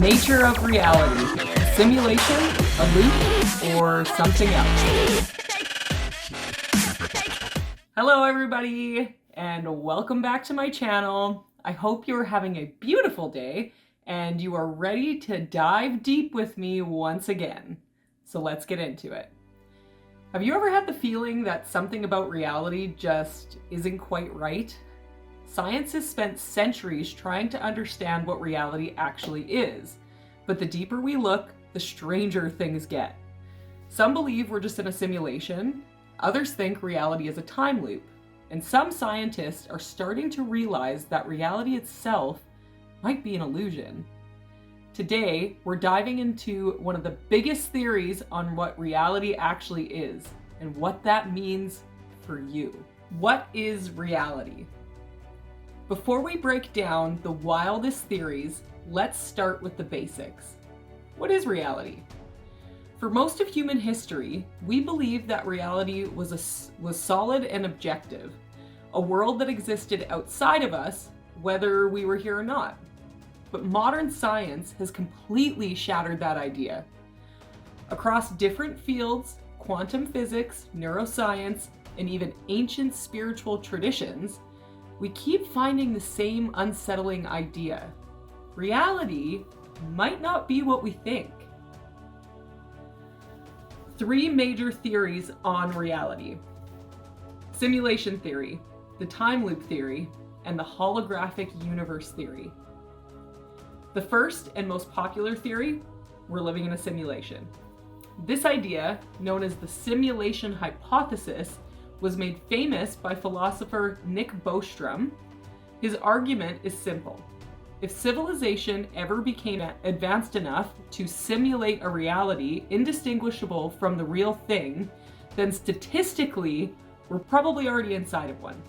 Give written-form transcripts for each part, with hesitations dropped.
nature of reality, a simulation, a loop, or something else. Hello everybody, and welcome back to my channel. I hope you're having a beautiful day and you are ready to dive deep with me once again. So let's get into it. Have you ever had the feeling that something about reality just isn't quite right? Science has spent centuries trying to understand what reality actually is, but the deeper we look, the stranger things get. Some believe we're just in a simulation, others think reality is a time loop, and some scientists are starting to realize that reality itself might be an illusion. Today, we're diving into one of the biggest theories on what reality actually is and what that means for you. What is reality? Before we break down the wildest theories, let's start with the basics. What is reality? For most of human history, we believe that reality was solid and objective, a world that existed outside of us, whether we were here or not. But modern science has completely shattered that idea. Across different fields, quantum physics, neuroscience, and even ancient spiritual traditions, we keep finding the same unsettling idea. Reality might not be what we think. Three major theories on reality: simulation theory, the time loop theory, and the holographic universe theory. The first and most popular theory, we're living in a simulation. This idea, known as the simulation hypothesis, was made famous by philosopher Nick Bostrom. His argument is simple. If civilization ever became advanced enough to simulate a reality indistinguishable from the real thing, then statistically, we're probably already inside of one.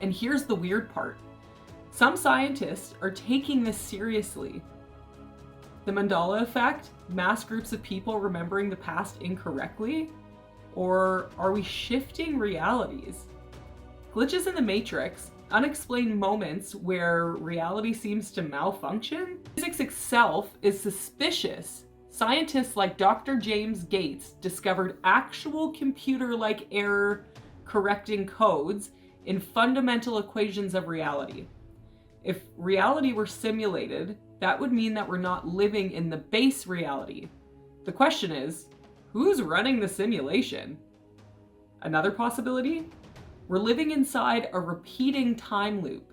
And here's the weird part. Some scientists are taking this seriously. The Mandela effect, mass groups of people remembering the past incorrectly? Or are we shifting realities? Glitches in the matrix, unexplained moments where reality seems to malfunction? Physics itself is suspicious. Scientists like Dr. James Gates discovered actual computer-like error correcting codes in fundamental equations of reality. If reality were simulated, that would mean that we're not living in the base reality. The question is, who's running the simulation? Another possibility? We're living inside a repeating time loop.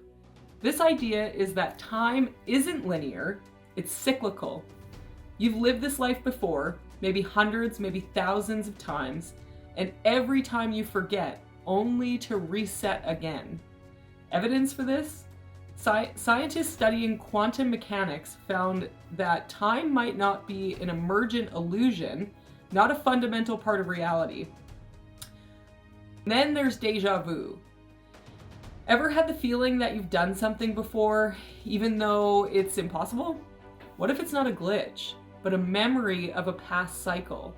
This idea is that time isn't linear, it's cyclical. You've lived this life before, maybe hundreds, maybe thousands of times, and every time you forget, only to reset again. Evidence for this? Scientists studying quantum mechanics found that time might not be an emergent illusion, not a fundamental part of reality. And then there's deja vu. Ever had the feeling that you've done something before, even though it's impossible? What if it's not a glitch, but a memory of a past cycle?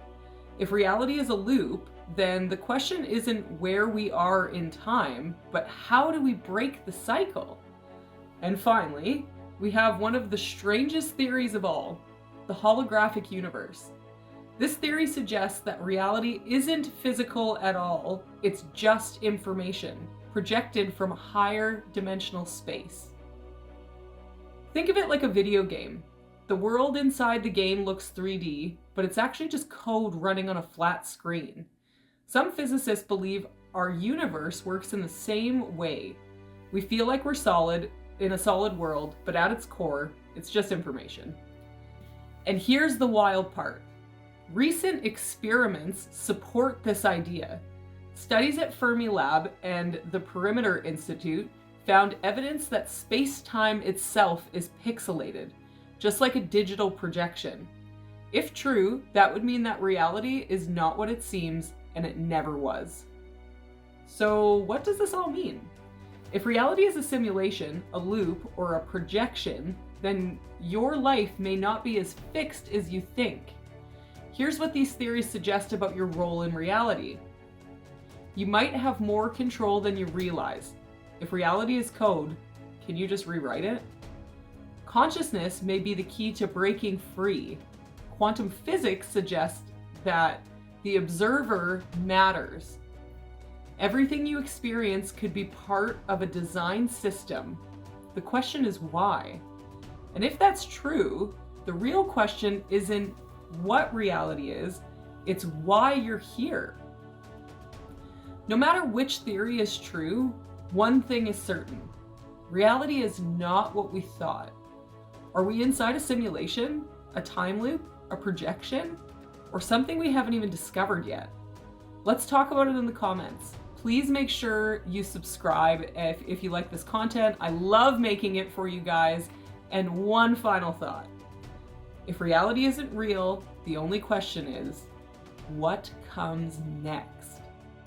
If reality is a loop, then the question isn't where we are in time, but how do we break the cycle? And finally, we have one of the strangest theories of all, the holographic universe. This theory suggests that reality isn't physical at all, it's just information, projected from a higher dimensional space. Think of it like a video game. The world inside the game looks 3D, but it's actually just code running on a flat screen. Some physicists believe our universe works in the same way. We feel like we're solid in a solid world, but at its core, it's just information. And here's the wild part. Recent experiments support this idea. Studies at Fermilab and the Perimeter Institute found evidence that space-time itself is pixelated, just like a digital projection. If true, that would mean that reality is not what it seems, and it never was. So what does this all mean? If reality is a simulation, a loop, or a projection, then your life may not be as fixed as you think. Here's what these theories suggest about your role in reality. You might have more control than you realize. If reality is code, can you just rewrite it? Consciousness may be the key to breaking free. Quantum physics suggests that the observer matters. Everything you experience could be part of a design system. The question is why? And if that's true, the real question isn't what reality is, it's why you're here. No matter which theory is true, one thing is certain. Reality is not what we thought. Are we inside a simulation, a time loop, a projection, or something we haven't even discovered yet? Let's talk about it in the comments. Please make sure you subscribe if you like this content. I love making it for you guys. And one final thought. If reality isn't real, the only question is, what comes next?